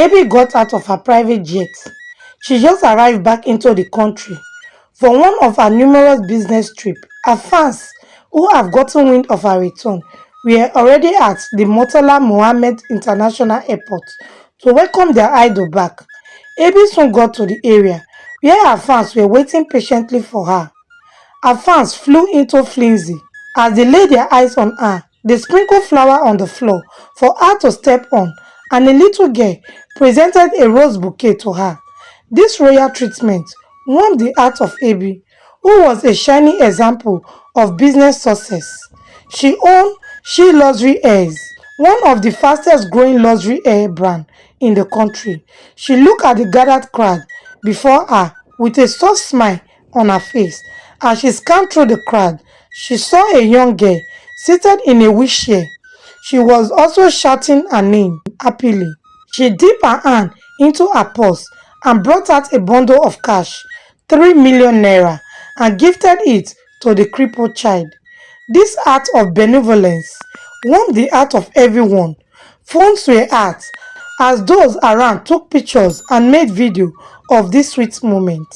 Abby got out of her private jet. She just arrived back into the country for one of her numerous business trips. Her fans, who have gotten wind of her return, were already at the Murtala Mohammed International Airport to welcome their idol back. Abby soon got to the area where her fans were waiting patiently for her. Her fans flew into frenzy as they laid their eyes on her. They sprinkled flour on the floor for her to step on, and a little girl presented a rose bouquet to her. This royal treatment warmed the heart of Abby, who was a shining example of business success. She owned She Luxury Airs, one of the fastest growing luxury air brand in the country. She looked at the gathered crowd before her with a soft smile on her face. As she scanned through the crowd, she saw a young girl seated in a wheelchair. She was also shouting her name happily. She dipped her hand into her purse and brought out a bundle of cash, 3 million naira, and gifted it to the crippled child. This act of benevolence warmed the heart of everyone. Phones were out as those around took pictures and made video of this sweet moment.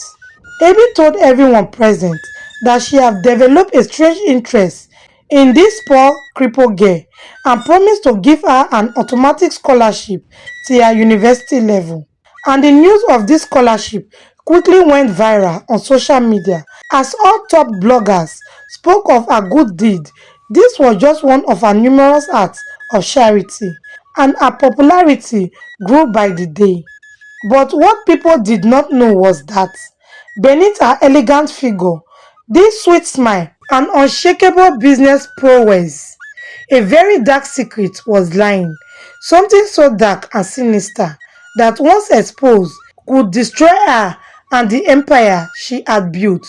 Abby told everyone present that she had developed a strange interest in this poor crippled girl and promised to give her an automatic scholarship to her university level. And the news of this scholarship quickly went viral on social media as all top bloggers spoke of her good deed. This was just one of her numerous acts of charity, and her popularity grew by the day. But what people did not know was that beneath her elegant figure, this sweet smile, and unshakable business prowess, a very dark secret was lying. Something so dark and sinister that once exposed could destroy her and the empire she had built.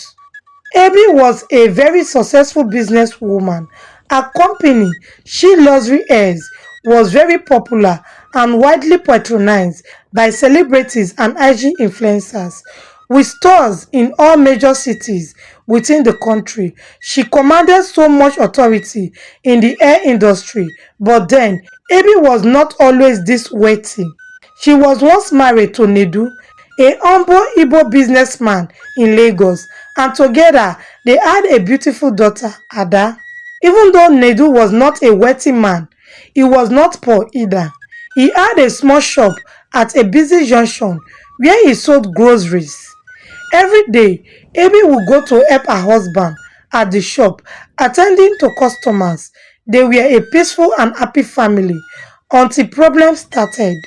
Abby was a very successful businesswoman. Her company, She Luxury Airs, was very popular and widely patronized by celebrities and IG influencers. With stores in all major cities within the country, she commanded so much authority in the air industry. But then, Abby was not always this wealthy. She was once married to Nedu, a humble Igbo businessman in Lagos, and together they had a beautiful daughter, Ada. Even though Nedu was not a wealthy man, he was not poor either. He had a small shop at a busy junction where he sold groceries. Every day, Abby would go to help her husband at the shop, attending to customers. They were a peaceful and happy family until problems started.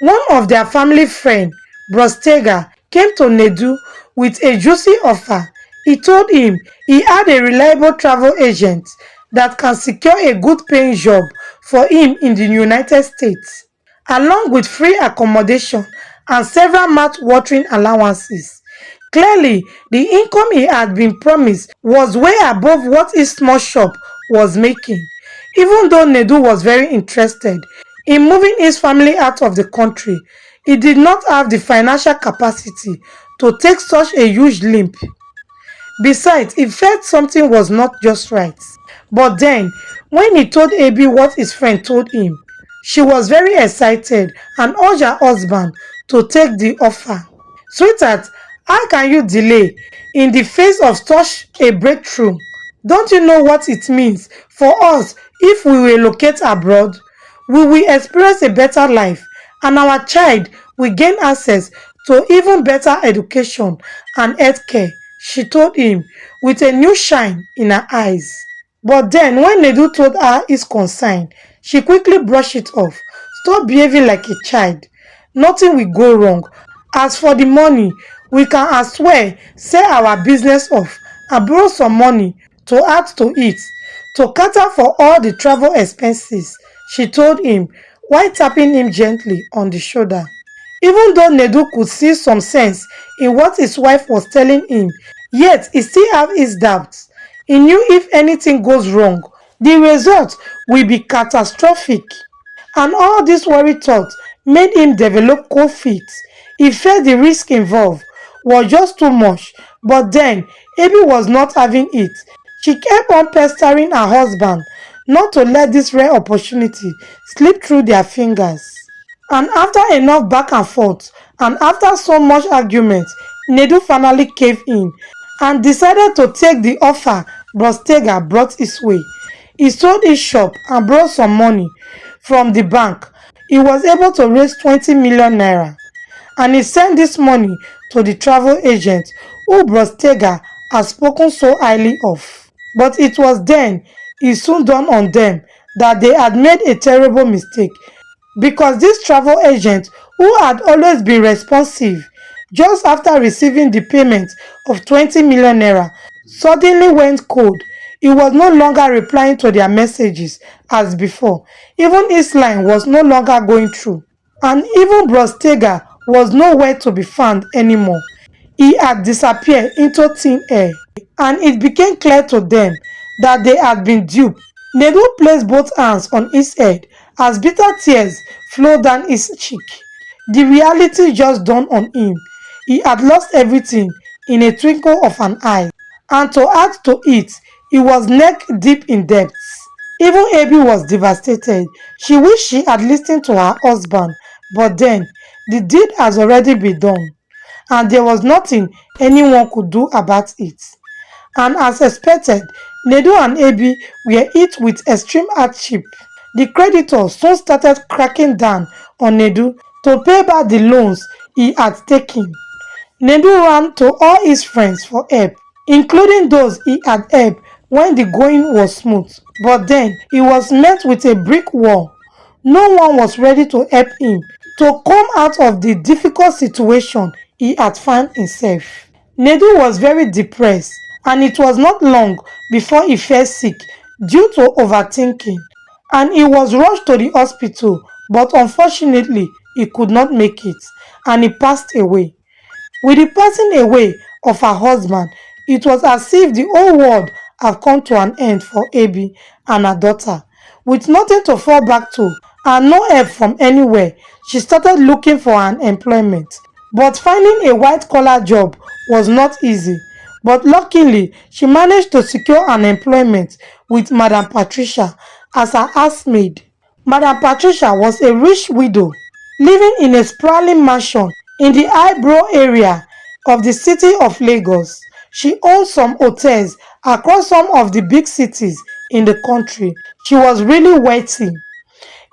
One of their family friends, Brostega, came to Nedu with a juicy offer. He told him he had a reliable travel agent that can secure a good paying job for him in the United States, along with free accommodation and several mouth-watering allowances. Clearly, the income he had been promised was way above what his small shop was making. Even though Nedu was very interested in moving his family out of the country, he did not have the financial capacity to take such a huge leap. Besides, he felt something was not just right. But then, when he told Abby what his friend told him, she was very excited and urged her husband to take the offer. "Sweetheart, how can you delay in the face of such a breakthrough? Don't you know what it means for us if we relocate abroad? We will experience a better life, and our child will gain access to even better education and healthcare," she told him with a new shine in her eyes. But then when Nedu told her his concern, she quickly brushed it off. "Stop behaving like a child. Nothing will go wrong. As for the money, we can as well sell our business off and borrow some money to add to it, to cater for all the travel expenses," she told him while tapping him gently on the shoulder. Even though Nedu could see some sense in what his wife was telling him, yet he still had his doubts. He knew if anything goes wrong, the result will be catastrophic. And all this worried thought made him develop cold feet. He felt the risk involved was just too much. But then, Abby was not having it. She kept on pestering her husband not to let this rare opportunity slip through their fingers. And after enough back and forth, and after so much argument, Nedu finally caved in and decided to take the offer Brostega brought his way. He sold his shop and brought some money from the bank. He was able to raise 20 million naira, and he sent this money to the travel agent who Brostega had spoken so highly of. But it was then it soon dawned on them that they had made a terrible mistake, because this travel agent, who had always been responsive just after receiving the payment of 20 million naira, suddenly went cold. He was no longer replying to their messages as before. Even his line was no longer going through. And even Brostega was nowhere to be found anymore. He had disappeared into thin air, and it became clear to them that they had been duped. Nedu placed both hands on his head as bitter tears flowed down his cheek. The reality just dawned on him. He had lost everything in a twinkle of an eye, and to add to it, he was neck deep in debts. Even Abby was devastated. She wished she had listened to her husband, but then the deed has already been done, and there was nothing anyone could do about it. And as expected, Nedu and Abi were hit with extreme hardship. The creditors soon started cracking down on Nedu to pay back the loans he had taken. Nedu ran to all his friends for help, including those he had helped when the going was smooth. But then he was met with a brick wall. No one was ready to help him to come out of the difficult situation he had found himself. Nedu was very depressed, and it was not long before he fell sick due to overthinking, and he was rushed to the hospital, but unfortunately he could not make it, and he passed away. With the passing away of her husband, it was as if the whole world had come to an end for Abby and her daughter. With nothing to fall back to and no help from anywhere, she started looking for an employment. But finding a white-collar job was not easy. But luckily, she managed to secure an employment with Madam Patricia as her housemaid. Madam Patricia was a rich widow living in a sprawling mansion in the Highbrow area of the city of Lagos. She owned some hotels across some of the big cities in the country. She was really wealthy.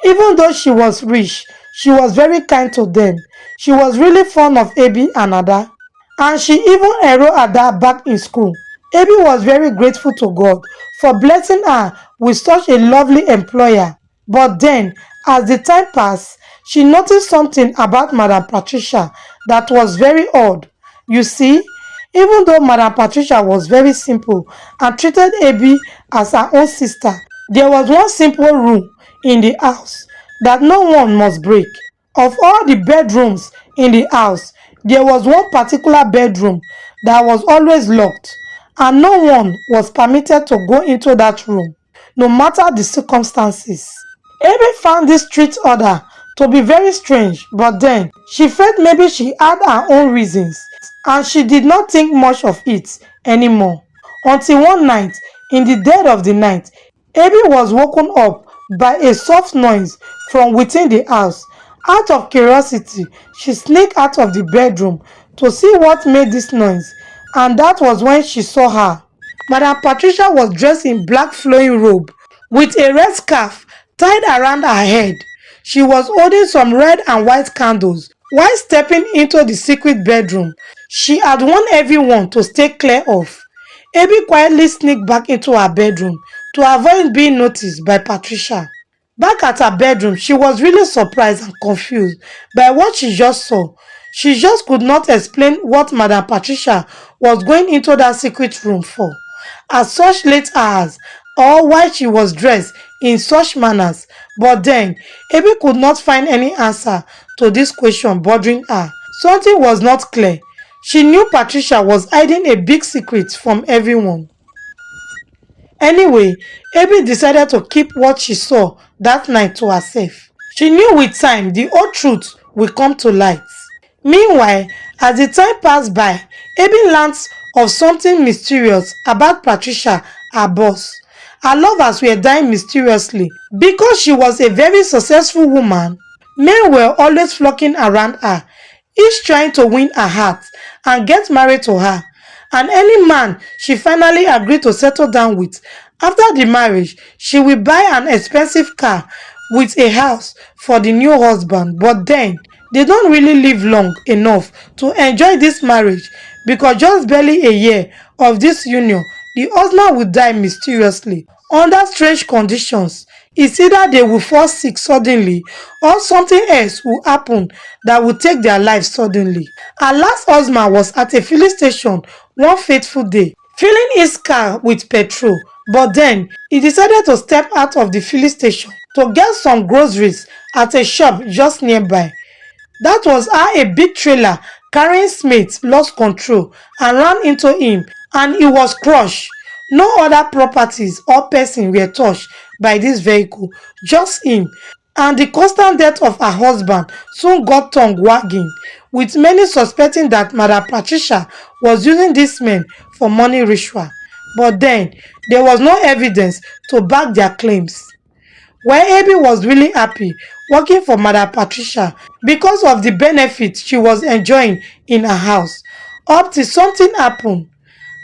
Even though she was rich, she was very kind to them. She was really fond of Abby and Ada, and she even enrolled Ada back in school. Abby was very grateful to God for blessing her with such a lovely employer. But then, as the time passed, she noticed something about Madam Patricia that was very odd. You see, even though Madam Patricia was very simple and treated Abby as her own sister, there was one simple rule in the house that no one must break. Of all the bedrooms in the house, there was one particular bedroom that was always locked, and no one was permitted to go into that room, no matter the circumstances. Abby found this strict order to be very strange, but then she felt maybe she had her own reasons, and she did not think much of it anymore. Until one night, in the dead of the night, Abby was woken up by a soft noise from within the house. Out of curiosity, she sneaked out of the bedroom to see what made this noise, and that was when she saw her. Madam Patricia was dressed in black flowing robe with a red scarf tied around her head. She was holding some red and white candles while stepping into the secret bedroom she had warned everyone to stay clear of. Abby quietly sneaked back into her bedroom to avoid being noticed by Patricia. Back at her bedroom, she was really surprised and confused by what she just saw. She just could not explain what Madam Patricia was going into that secret room for at such late hours, or why she was dressed in such manners. But then, Abby could not find any answer to this question bothering her. Something was not clear. She knew Patricia was hiding a big secret from everyone. Anyway, Abby decided to keep what she saw that night to herself. She knew with time the whole truth will come to light. Meanwhile, as the time passed by, Abby learned of something mysterious about Patricia, her boss. Her lovers were dying mysteriously because she was a very successful woman. Men were always flocking around her, each trying to win her heart and get married to her. And any man she finally agreed to settle down with, after the marriage, she will buy an expensive car with a house for the new husband. But then, they don't really live long enough to enjoy this marriage because just barely a year of this union, the husband will die mysteriously under strange conditions. It's either they will fall sick suddenly or something else will happen that will take their life suddenly. Her last husband was at a filling station one fateful day, filling his car with petrol, but then he decided to step out of the filling station to get some groceries at a shop just nearby. That was how a big trailer carrying Smith lost control and ran into him, and he was crushed. No other properties or person were touched by this vehicle, just him. And the constant death of her husband soon got tongue wagging, with many suspecting that Mother Patricia was using this man for money ritual. But then, there was no evidence to back their claims. While Abby was really happy working for Mother Patricia because of the benefits she was enjoying in her house, up till something happened.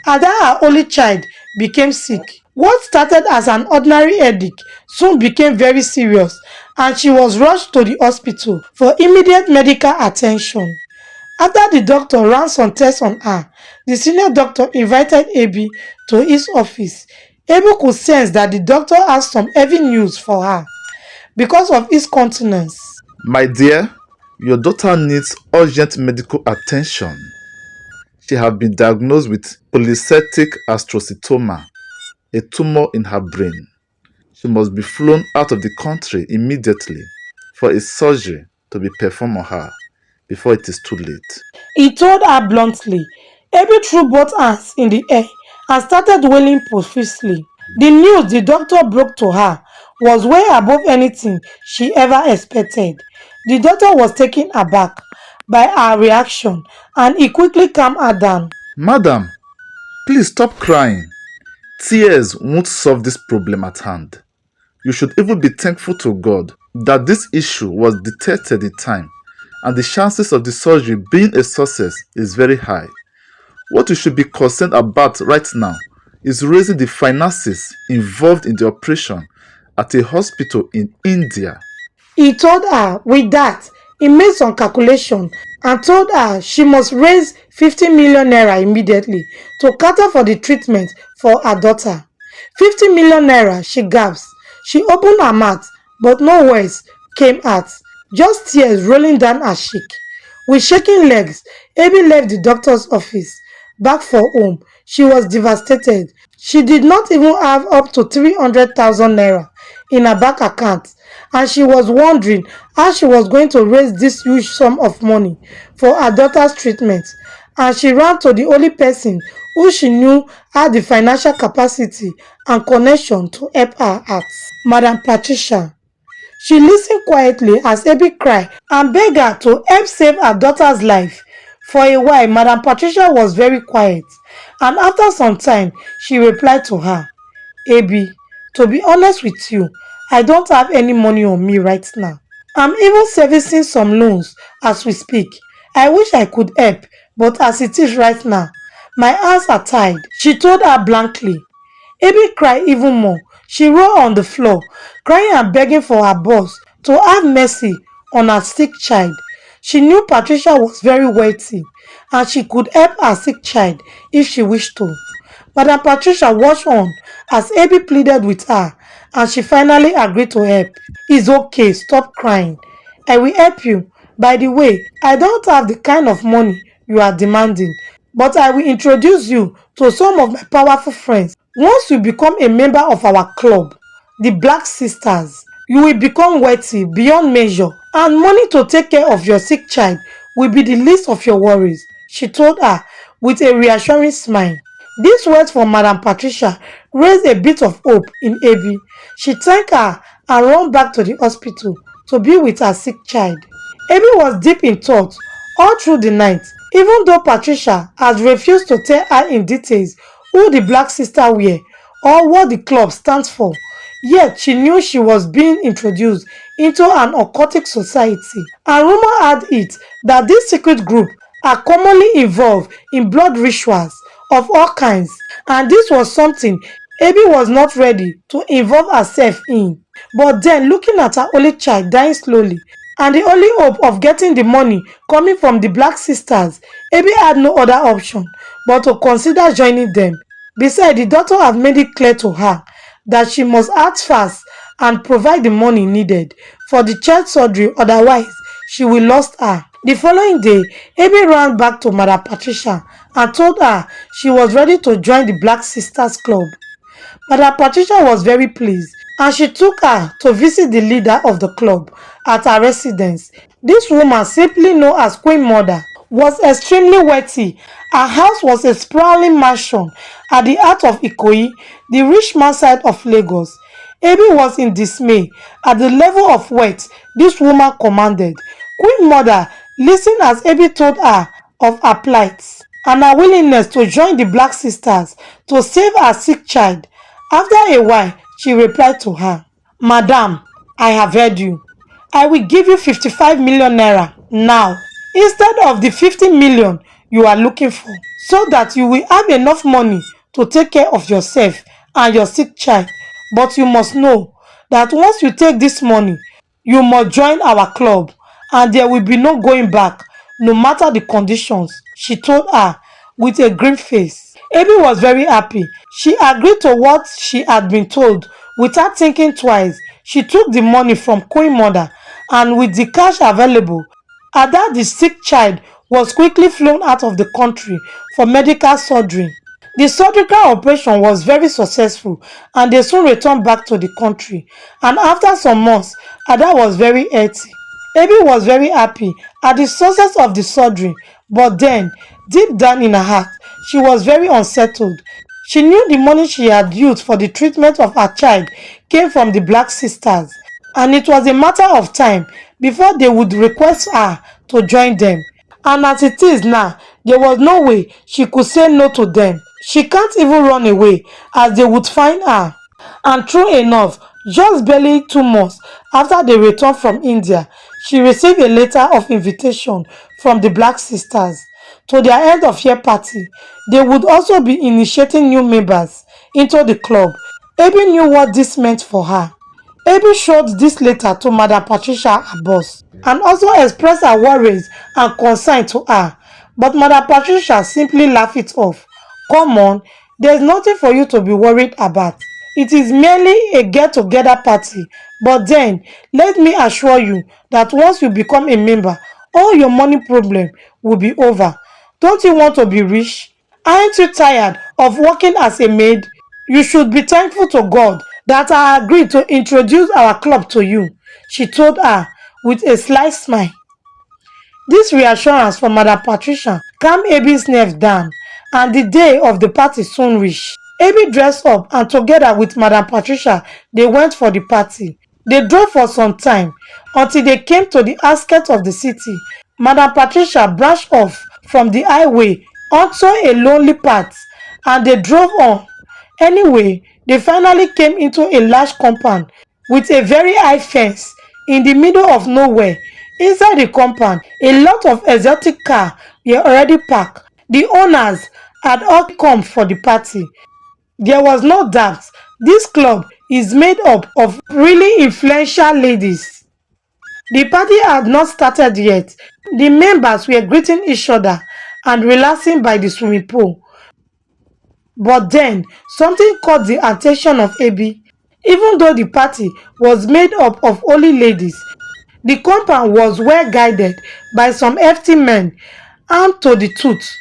Ada, her only child, became sick. What started as an ordinary headache soon became very serious, and she was rushed to the hospital for immediate medical attention. After the doctor ran some tests on her, the senior doctor invited Abby to his office. Abby could sense that the doctor had some heavy news for her because of his countenance. My dear, your daughter needs urgent medical attention. She has been diagnosed with polycystic astrocytoma, a tumor in her brain. She must be flown out of the country immediately for a surgery to be performed on her before it is too late. He told her bluntly. Abby threw both hands in the air and started wailing profusely. The news the doctor broke to her was way above anything she ever expected. The doctor was taken aback by her reaction, and he quickly calmed her down. Madam, please stop crying. Tears won't solve this problem at hand. You should even be thankful to God that this issue was detected in time, and the chances of the surgery being a success is very high. What you should be concerned about right now is raising the finances involved in the operation at a hospital in India. He told her. With that, he made some calculation and told her she must raise 50 million naira immediately to cater for the treatment for her daughter. 50 million naira, she gasped. She opened her mouth, but no words came out, just tears rolling down her cheek. With shaking legs, Abby left the doctor's office. Back for home, she was devastated. She did not even have up to 300,000 naira in her bank account, and she was wondering how she was going to raise this huge sum of money for her daughter's treatment. And she ran to the only person who she knew had the financial capacity and connection to help her out, Madam Patricia. She listened quietly as Abby cried and begged her to help save her daughter's life. For a while, Madam Patricia was very quiet, and after some time, she replied to her, Abby, to be honest with you, I don't have any money on me right now. I'm even servicing some loans as we speak. I wish I could help, but as it is right now, my hands are tied, she told her blankly. Abby cried even more. She rolled on the floor, crying and begging for her boss to have mercy on her sick child. She knew Patricia was very wealthy, and she could help her sick child if she wished to. Madam Patricia watched on as Abby pleaded with her, and she finally agreed to help. It's okay, stop crying. I will help you. By the way, I don't have the kind of money you are demanding, but I will introduce you to some of my powerful friends. Once you become a member of our club, the Black Sisters, you will become wealthy beyond measure, and money to take care of your sick child will be the least of your worries, she told her with a reassuring smile. These words from Madam Patricia raised a bit of hope in Abby. She thanked her and ran back to the hospital to be with her sick child. Abby was deep in thought all through the night, even though Patricia had refused to tell her in details who the Black Sister were or what the club stands for. Yet she knew she was being introduced into an occultic society. And rumor had it that this secret group are commonly involved in blood rituals of all kinds, and this was something Abby was not ready to involve herself in. But then, looking at her only child dying slowly, and the only hope of getting the money coming from the Black Sisters, Abby had no other option but to consider joining them. Besides, the doctor had made it clear to her that she must act fast and provide the money needed for the child surgery, otherwise she will lose her. The following day, Abby ran back to Mother Patricia and told her she was ready to join the Black Sisters Club. Mother Patricia was very pleased and she took her to visit the leader of the club at her residence. This woman, simply known as Queen Mother, was extremely wealthy. Her house was a sprawling mansion at the heart of Ikoyi, the rich man side of Lagos. Abby was in dismay at the level of wealth this woman commanded. Queen Mother listened as Abby told her of her plight and her willingness to join the Black Sisters to save her sick child. After a while, she replied to her, "Madam, I have heard you. I will give you 55 million naira now instead of the 50 million you are looking for, so that you will have enough money to take care of yourself and your sick child. But you must know that once you take this money, you must join our club and there will be no going back, no matter the conditions," she told her with a grim face. Abby was very happy. She agreed to what she had been told without thinking twice. She took the money from Queen Mother and with the cash available, Ada, the sick child, was quickly flown out of the country for medical surgery. The surgical operation was very successful and they soon returned back to the country. And after some months, Ada was very healthy. Abby was very happy at the success of the surgery, but then, deep down in her heart, she was very unsettled. She knew the money she had used for the treatment of her child came from the Black Sisters, and it was a matter of time before they would request her to join them. And as it is now, there was no way she could say no to them. She can't even run away as they would find her. And true enough, just barely 2 months after they returned from India, she received a letter of invitation from the Black Sisters to their end of year party. They would also be initiating new members into the club. Abby knew what this meant for her. Abby showed this letter to Mother Patricia, her boss, and also expressed her worries and concern to her. But Mother Patricia simply laughed it off. "Come on, there's nothing for you to be worried about. It is merely a get-together party. But then, let me assure you that once you become a member, all your money problem will be over. Don't you want to be rich? Aren't you tired of working as a maid? You should be thankful to God that I agreed to introduce our club to you," she told her with a slight smile. This reassurance from Madam Patricia calmed Abby's nerves down, and the day of the party soon reached. Abby dressed up and together with Madam Patricia, they went for the party. They drove for some time until they came to the outskirts of the city. Madam Patricia branched off from the highway onto a lonely path and they drove on. Anyway, they finally came into a large compound with a very high fence in the middle of nowhere. Inside the compound, a lot of exotic cars were already parked. The owners had all come for the party. There was no doubt this club is made up of really influential ladies. The party had not started yet. The members were greeting each other and relaxing by the swimming pool. But then, something caught the attention of Abby. Even though the party was made up of only ladies, the compound was well guarded by some hefty men armed to the tooth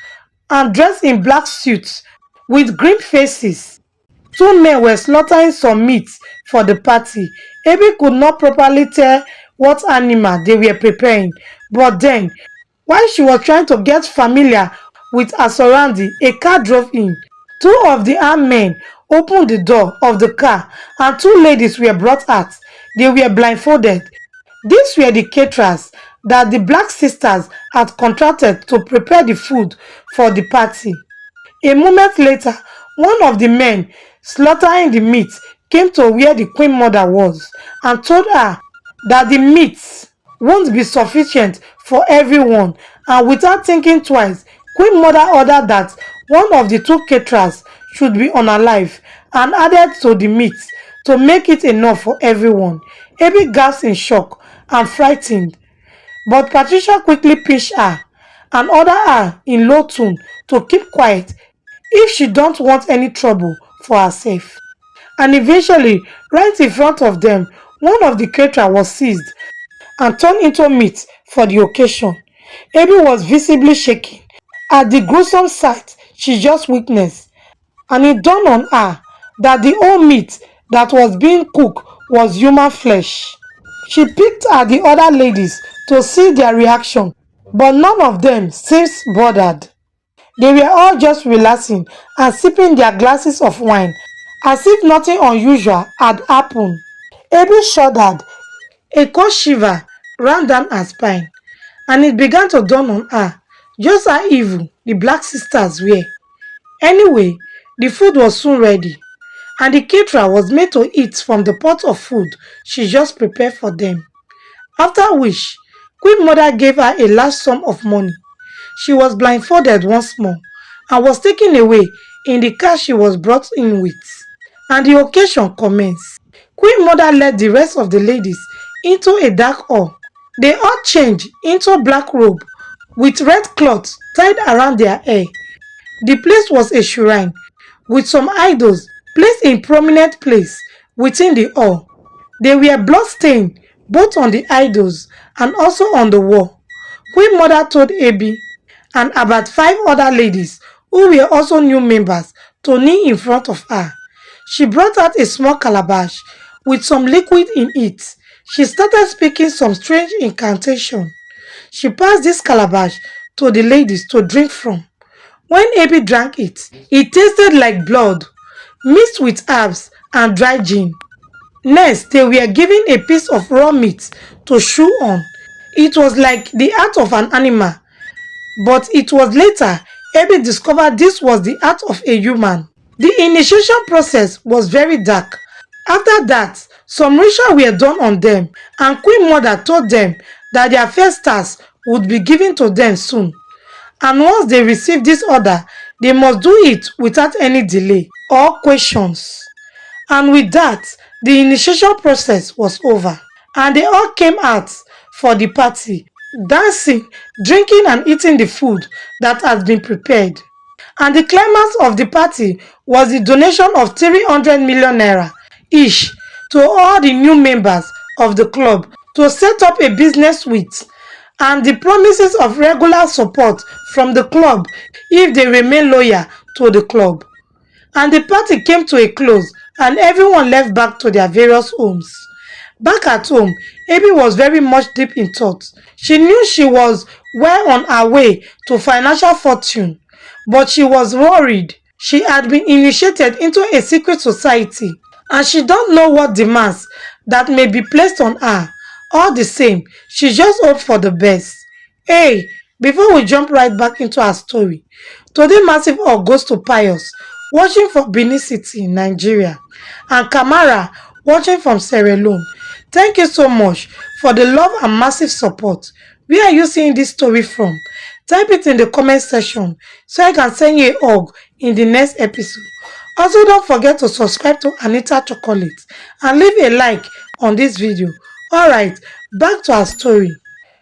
and dressed in black suits with grim faces. Two men were slaughtering some meat for the party. Abby could not properly tell what animal they were preparing, but then, while she was trying to get familiar with her surroundings, a car drove in. Two of the armed men opened the door of the car and two ladies were brought out. They were blindfolded. These were the caterers that the Black Sisters had contracted to prepare the food for the party. A moment later, one of the men slaughtering the meat came to where the Queen Mother was and told her that the meat won't be sufficient for everyone, and without thinking twice, Queen Mother ordered that one of the two caterers should be unalive and added to the meat to make it enough for everyone. Abby gasped in shock and frightened, but Patricia quickly pinched her and ordered her in low tone to keep quiet if she don't want any trouble for herself. And eventually, right in front of them, one of the caterers was seized and turned into meat for the occasion. Abby was visibly shaking at the gruesome sight she just witnessed, and it dawned on her that the whole meat that was being cooked was human flesh. She peeked at the other ladies to see their reaction, but none of them seemed bothered. They were all just relaxing and sipping their glasses of wine as if nothing unusual had happened. Abby shuddered. A cold shiver ran down her spine, and it began to dawn on her just how evil the Black Sisters were. Anyway, the food was soon ready, and the caterer was made to eat from the pot of food she just prepared for them. After which, Queen Mother gave her a large sum of money. She was blindfolded once more and was taken away in the car she was brought in with, and the occasion commenced. Queen Mother led the rest of the ladies into a dark hall. They all changed into black robe with red cloths tied around their hair. The place was a shrine with some idols placed in prominent place within the hall. They were bloodstained both on the idols and also on the wall. Queen Mother told Abby and about 5 other ladies who were also new members to kneel in front of her. She brought out a small calabash with some liquid in it. She started speaking some strange incantation. She passed this calabash to the ladies to drink from. When Abby drank it, it tasted like blood, mixed with herbs and dry gin. Next, they were given a piece of raw meat to chew on. It was like the heart of an animal, but it was later Abby discovered this was the heart of a human. The initiation process was very dark. After that, some rituals were done on them, and Queen Mother told them that their first task would be given to them soon. And once they received this order, they must do it without any delay or questions. And with that, the initiation process was over, and they all came out for the party, dancing, drinking and eating the food that has been prepared. And the climax of the party was the donation of 300 million naira each to all the new members of the club to set up a business with, and the promises of regular support from the club if they remain loyal to the club. And the party came to a close and everyone left back to their various homes. Back at home, Abby was very much deep in thought. She knew she was well on her way to financial fortune, but she was worried. She had been initiated into a secret society, and she don't know what demands that may be placed on her. All the same, she just hoped for the best. Hey, before we jump right back into our story, today massive all goes to Pius, watching from Benin City, Nigeria, and Kamara, watching from Sierra Leone. Thank you so much for the love and massive support. Where are you seeing this story from? Type it in the comment section so I can send you a hug in the next episode. Also, don't forget to subscribe to Anita Chocolate and leave a like on this video. Alright, back to our story.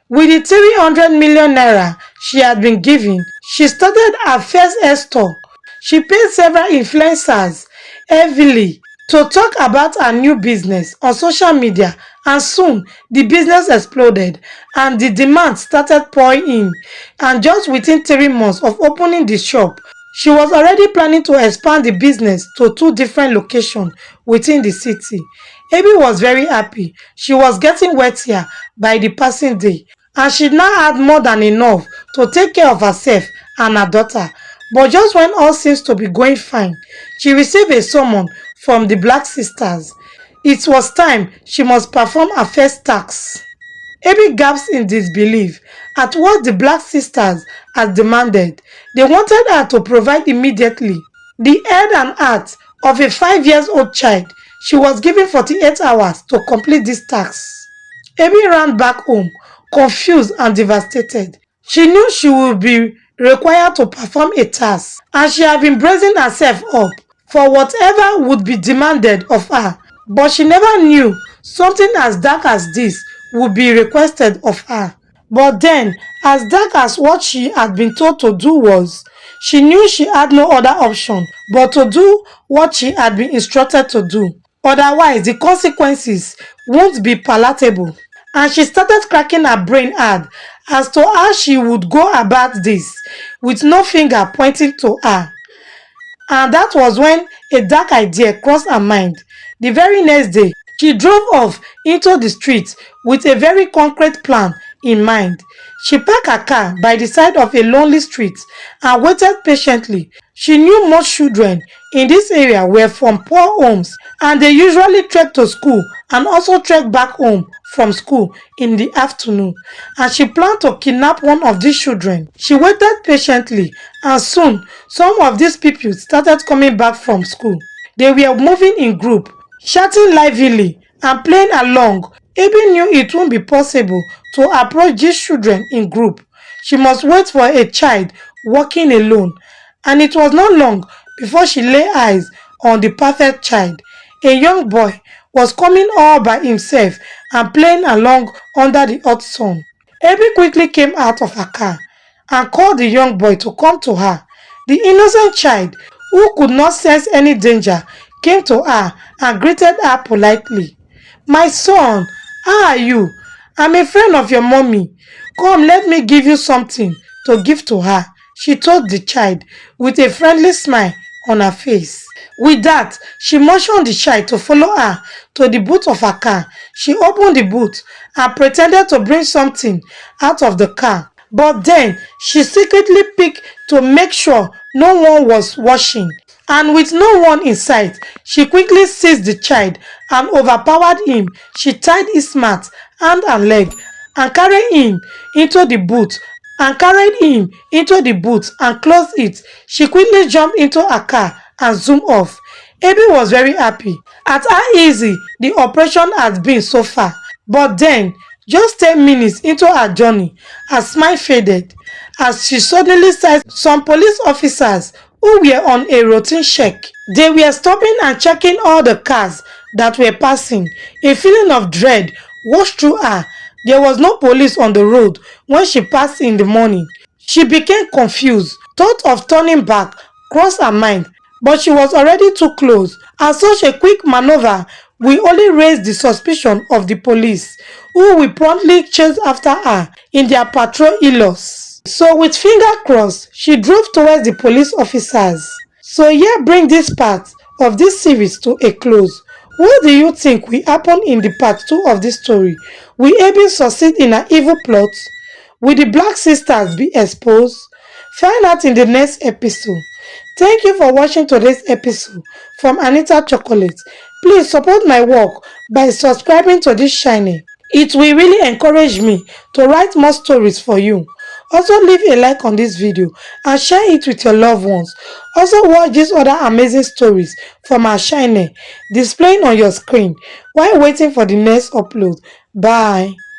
With the 300 million naira she had been given, she started her first hair store. She paid several influencers heavily to talk about her new business on social media, and soon the business exploded and the demand started pouring in. And just within 3 months of opening the shop, she was already planning to expand the business to 2 different locations within the city. Abby was very happy. She was getting wealthier by the passing day, and she now had more than enough to take care of herself and her daughter. But just when all seems to be going fine, she received a summons from the Black Sisters. It was time she must perform her first task. Abby gasped in disbelief at what the Black Sisters had demanded. They wanted her to provide immediately the head and heart of a 5-year-old child She was given 48 hours to complete this task. Abby ran back home, confused and devastated. She knew she would be required to perform a task, and she had been bracing herself up for whatever would be demanded of her, but she never knew something as dark as this would be requested of her. But then, as dark as what she had been told to do was, she knew she had no other option but to do what she had been instructed to do. Otherwise, the consequences won't be palatable. And she started cracking her brain hard as to how she would go about this with no finger pointing to her. And that was when a dark idea crossed her mind. The very next day, she drove off into the street with a very concrete plan in mind. She parked her car by the side of a lonely street and waited patiently. She knew most children in this area were from poor homes, and they usually trek to school and also trek back home from school in the afternoon, and she planned to kidnap one of these children. She waited patiently, and soon some of these people started coming back from school. They were moving in group, shouting lively and playing along. Abby knew it wouldn't be possible to approach these children in group. She must wait for a child walking alone, and it was not long before she lay eyes on the perfect child. A young boy was coming all by himself and playing along under the hot sun. Abby quickly came out of her car and called the young boy to come to her. The innocent child, who could not sense any danger, came to her and greeted her politely. "My son, how are you? I'm a friend of your mommy. Come, let me give you something to give to her," she told the child with a friendly smile on her face. With that, she motioned the child to follow her to the boot of her car. She opened the boot and pretended to bring something out of the car. But then, she secretly peeked to make sure no one was watching. And with no one in sight, she quickly seized the child and overpowered him. She tied his mouth, hand and leg and carried him into the boot and closed it. She quickly jumped into her car and zoomed off. Abby was very happy at how easy the operation had been so far. But then, just 10 minutes into her journey, her smile faded as she suddenly saw some police officers who were on a routine check. They were stopping and checking all the cars that were passing. A feeling of dread washed through her. There was no police on the road when she passed in the morning. She became confused. Thought of turning back crossed her mind, but she was already too close, and such a quick maneuver will only raise the suspicion of the police, who will promptly chase after her in their patrol helos. So with finger crossed, she drove towards the police officers. So here bring this part of this series to a close. What do you think will happen in the part 2 of this story? Will Abby succeed in her evil plot? Will the Black Sisters be exposed? Find out in the next episode. Thank you for watching today's episode from Anita Chocolate. Please support my work by subscribing to this channel. It will really encourage me to write more stories for you. Also leave a like on this video and share it with your loved ones. Also watch these other amazing stories from our channel displaying on your screen while waiting for the next upload. Bye.